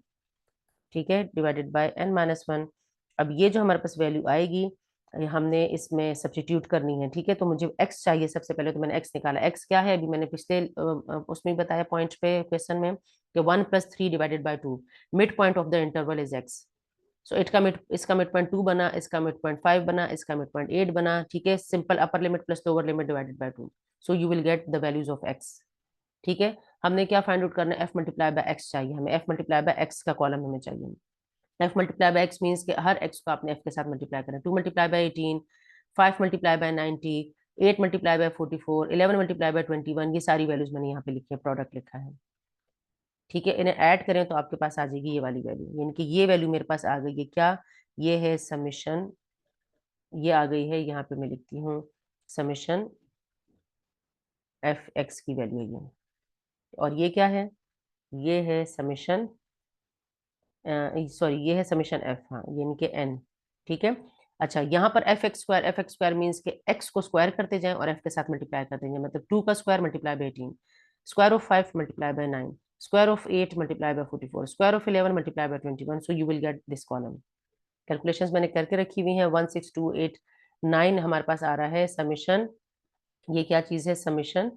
ठीक है, डिवाइडेड बाय n-1। अब ये जो हमारे पास वैल्यू आएगी, ये हमने इसमें सब्स्टिट्यूट करनी है, ठीक है। तो मुझे x चाहिए सबसे पहले, तो मैंने x निकाला। x क्या है, अभी मैंने पिछले उसमें बताया पॉइंट पे क्वेश्चन में कि 1+3/2, mid point of the interval is x। सो इसका मिड पॉइंट 2 बना, इसका मिड पॉइंट 5 बना, इसका मिड पॉइंट 8 बना, ठीक है। Simple upper limit plus lower limit divided by 2, so you will get the values of x, ठीक है। हमने क्या फाइंड आउट करना है, f मल्टीप्लाई बाय एक्स चाहिए हमें, f मल्टीप्लाई बाय एक्स का कॉलम हमें चाहिए। f multiply by x means कि हर x को आपने f के साथ मल्टीप्लाई करना है। 2 multiply by 18, 5 multiply by 90, 8 multiply by 44, 11 multiply by 21, ये सारी वैल्यूज मैंने यहाँ पे लिखी है, प्रोडक्ट लिखा है, ठीक है। इन्हें ऐड करें तो आपके पास आ जाएगी ये वाली वैल्यू, यानी कि ये वैल्यू मेरे पास आ गई है क्या, ये है समीशन, ये आ गई है, यहाँ पे मैं लिखती हूँ समीशन एफ एक्स की वैल्यू है ये, और ये क्या है, ये है समीशन, सॉरी ये है समीशन एफ, हाँ यानी कि एन, ठीक है। अच्छा, यहाँ पर एफ एक्स स्क्वायर मीन्स के एक्स को स्क्वायर करते जाएं और एफ के साथ मल्टीप्लाई करते जाएं, मतलब 2 का square multiply by 18, square of 5 multiply by 9, square of 8 multiply by 44, square of 11 multiply by 21, so you will get this column. Calculations मैंने करके रखी हुई हैं, 16289 हमारे पास आ रहा है समीशन, ये क्या चीज़ है, समीशन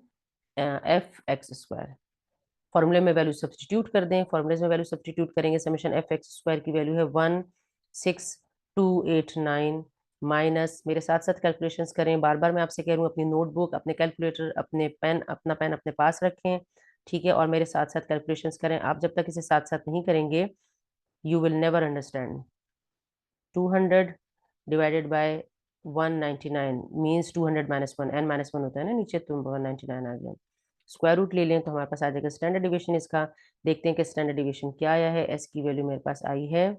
एफ एक्स स्क्वायर। फॉर्मूले में वैल्यू सब्सटीट्यूट कर दें, फॉर्मूले में वैल्यू सब्सटीट्यूट करेंगे, समेशन एफ एक्स स्क्वायर की वैल्यू है 16289 माइनस, मेरे साथ साथ कैलकुलेशंस करें, बार बार मैं आपसे कह रही हूँ अपनी नोटबुक, अपने कैलकुलेटर, अपने पेन, अपना पेन अपने पास रखें, ठीक है, और मेरे साथ साथ कैलकुलेशंस करें। आप जब तक इसे साथ साथ नहीं करेंगे, you will never understand. 200 divided by 199 means 200 minus 1, n-1 होता है ना नीचे, तो 199 आ गया। स्क्वायर रूट ले लें तो हमारे पास आ जाएगा स्टैंडर्ड डिविएशन इसका। देखते हैं कि स्टैंडर्ड डिविएशन क्या आया है। एस की वैल्यू मेरे पास आई है,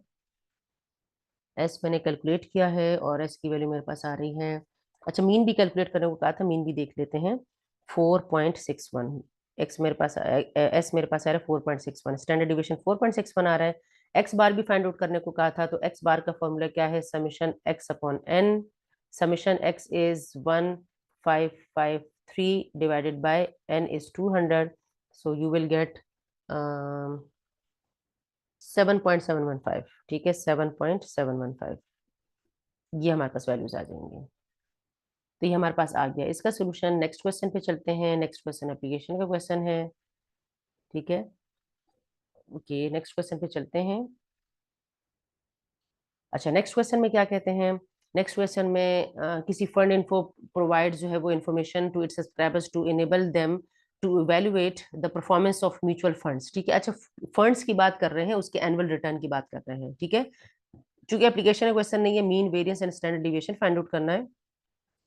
एस मैंने कैलकुलेट किया है और एस की वैल्यू मेरे पास आ रही है। अच्छा, मीन भी कैलकुलेट करने को कहा था, मीन भी देख लेते हैं, 4.61। एक्स मेरे पास एस मेरे पास आ रहा है 4.61, स्टैंडर्ड डिविएशन 4.61 आ रहा है। एक्स बार भी फाइंड आउट करने को कहा था, तो एक्स बार का फॉर्मूला क्या है, summation x upon n, summation x is 1553 divided by n is 200, so you will get 7.715, ठीक है, 7.715, ये हमारे पास वैल्यूज आ जाएंगे। तो ये हमारे पास आ गया इसका सोल्यूशन। नेक्स्ट क्वेश्चन पे चलते हैं, नेक्स्ट क्वेश्चन एप्लीकेशन का क्वेश्चन है, ठीक है। ओके, नेक्स्ट क्वेश्चन पे चलते हैं। अच्छा, नेक्स्ट क्वेश्चन में क्या कहते हैं, नेक्स्ट क्वेश्चन में किसी फंड इन्फो प्रोवाइड जो है वो information to its subscribers to enable them to evaluate the performance of mutual funds, ठीक है। अच्छा, फंड्स की बात कर रहे हैं, उसके एनुअल रिटर्न की बात कर रहे हैं, ठीक है। चूंकि एप्लीकेशन का क्वेश्चन नहीं है, mean variance and standard deviation find out करना है,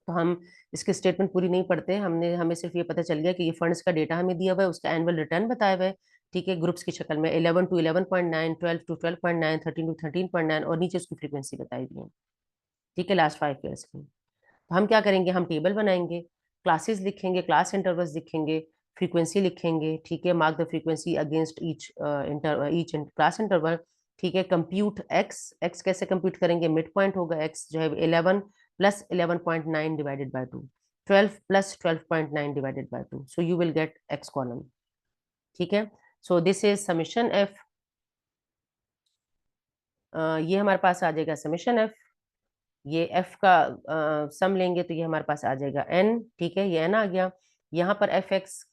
तो हम इसकी स्टेटमेंट पूरी नहीं पढ़ते, हमें सिर्फ ये पता चल गया कि ये फंड्स का डेटा हमें दिया हुआ है, उसका एनुअल रिटर्न बताया हुआ है, ठीक है, ग्रुप्स की शक्ल में 11 to 11.9, 12 to 12.9, 13 to 13.9, और नीचे उसकी फ्रीक्वेंसी बताई हुई है, ठीक है, लास्ट 5 ईयर्स की। तो हम क्या करेंगे, हम टेबल बनाएंगे, क्लासेस लिखेंगे, क्लास इंटरवल्स लिखेंगे, फ्रीक्वेंसी लिखेंगे, ठीक है, mark the frequency against each class interval, ठीक है। कंप्यूट एक्स, एक्स कैसे कंप्यूट करेंगे, मिड पॉइंट होगा एक्स जो है 11 plus 11.9 divided by 2, 12 plus 12.9 divided by 2, so you will get x column, ठीक है। सो दिस इज समीशन एफ, ये हमारे पास आ जाएगा समीशन एफ, ये एफ का सम लेंगे तो ये हमारे पास आ जाएगा एन, ठीक है, ये एन आ गया। यहाँ पर एफ एक्स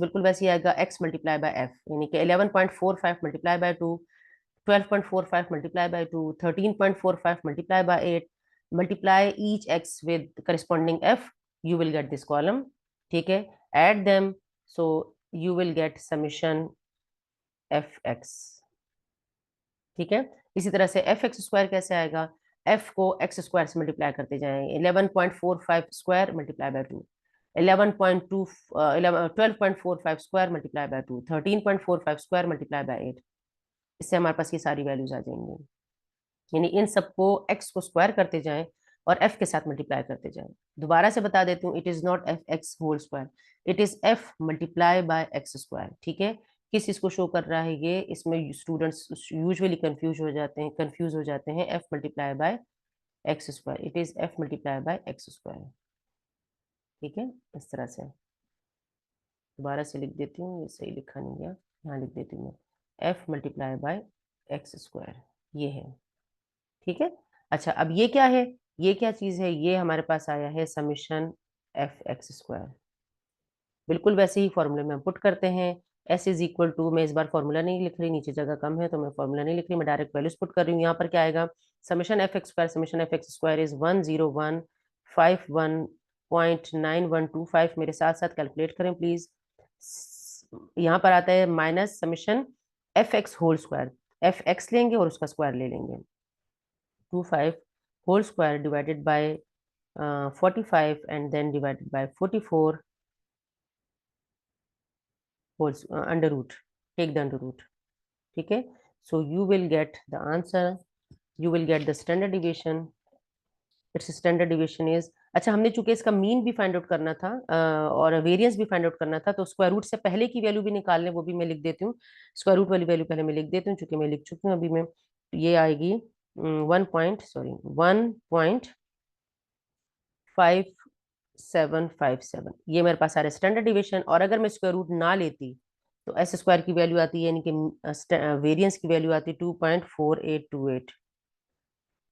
बिल्कुल वैसे ही आएगा, एक्स मल्टीप्लाई बाय एफ, यानी कि 11.45 multiply by 2, 12.45 multiply by 2, 13.45 multiply by 8, multiply each x with corresponding f, you will get this column, ठीक है, add them, so you will get summation f x. ठीक है, इसी तरह से एफ एक्स स्क्वायर कैसे आएगा, एफ को एक्स स्क्वायर से मल्टीप्लाई करते जाएंगे, 11.45 square multiply by 2, 11.2 12.45 square multiply by 2, 13.45 square multiply by 8। इससे हमारे पास ये सारी वैल्यूज आ जाएंगी, यानी इन सबको एक्स को स्क्वायर करते जाएं और एफ के साथ मल्टीप्लाई करते जाएं। दोबारा से बता देती हूँ, it is not f x whole square, it is f multiply by x square. ठीक है, किस चीज को शो कर रहा है ये, इसमें स्टूडेंट्स यूजुअली कंफ्यूज हो जाते हैं, F multiply by x square, it is f multiply by x square. ठीक है, इस तरह से दोबारा से लिख देती हूँ, ये सही लिखा नहीं गया, यहाँ लिख देती हूँ मैं, F multiply by x square, ये है। ठीक है, अच्छा अब ये क्या है, ये क्या चीज है, ये हमारे पास आया है समीशन एफ एक्स स्क्वायर। बिल्कुल वैसे ही फॉर्मूले में हम पुट करते हैं, एस इज इक्वल टू, मैं इस बार फॉर्मूला नहीं लिख रही, नीचे जगह कम है तो मैं फॉर्मूला नहीं लिख रही, मैं डायरेक्ट वैल्यूज पुट कर रही हूँ। यहाँ पर क्या आएगा, summation f x square is 10151.9125। मेरे साथ साथ कैलकुलेट करें प्लीज। यहाँ पर आता है minus summation f x whole square, f x लेंगे और उसका स्क्वायर ले लेंगे, 25 whole square divided by 45 and then divided by 44 whole under root, take the under root। ठीक है, so you will get the answer, you will get the standard deviation, its standard deviation is, अच्छा हमने चूंकि इसका mean भी find out करना था और वेरिएंस भी फाइंड आउट करना था, तो स्क्वायर रूट से पहले की वैल्यू भी निकाल लें, वो भी मैं लिख देती हूँ, स्क्वायर रूट वाली वैल्यू पहले मैं लिख देती हूँ, चूंकि मैं लिख चुकी हूँ अभी मैं, ये आएगी 1.757, ये मेरे पास आ रहा है स्टैंडर्ड डिविएशन। और अगर मैं स्क्वायर रूट ना लेती तो एस स्क्वायर की वैल्यू आती है, यानी कि वेरिएंस की वैल्यू आती है 2.4828।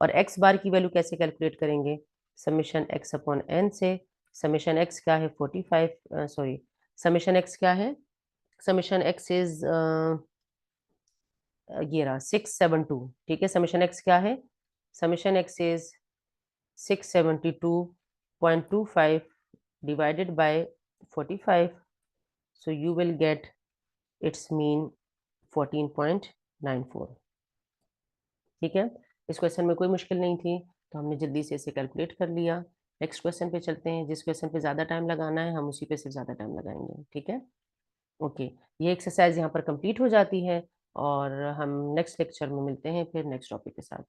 और एक्स बार की वैल्यू कैसे कैलकुलेट करेंगे, समीशन एक्स अपॉन एन से, समीशन एक्स क्या है 45, सॉरी समीशन एक्स क्या है, समीशन एक्स इज ये रहा 672। ठीक है, समीशन एक्स क्या है, summation x is 672.25 divided by 45, so you will get its mean 14.94। ठीक है, इस क्वेश्चन में कोई मुश्किल नहीं थी, तो हमने जल्दी से इसे कैलकुलेट कर लिया। नेक्स्ट क्वेश्चन पे चलते हैं, जिस क्वेश्चन पे ज़्यादा टाइम लगाना है हम उसी पे सिर्फ ज़्यादा टाइम लगाएंगे। ठीक है, ओके, ये एक्सरसाइज यहाँ पर कंप्लीट हो जाती है और हम नेक्स्ट लेक्चर में मिलते हैं फिर नेक्स्ट टॉपिक के साथ।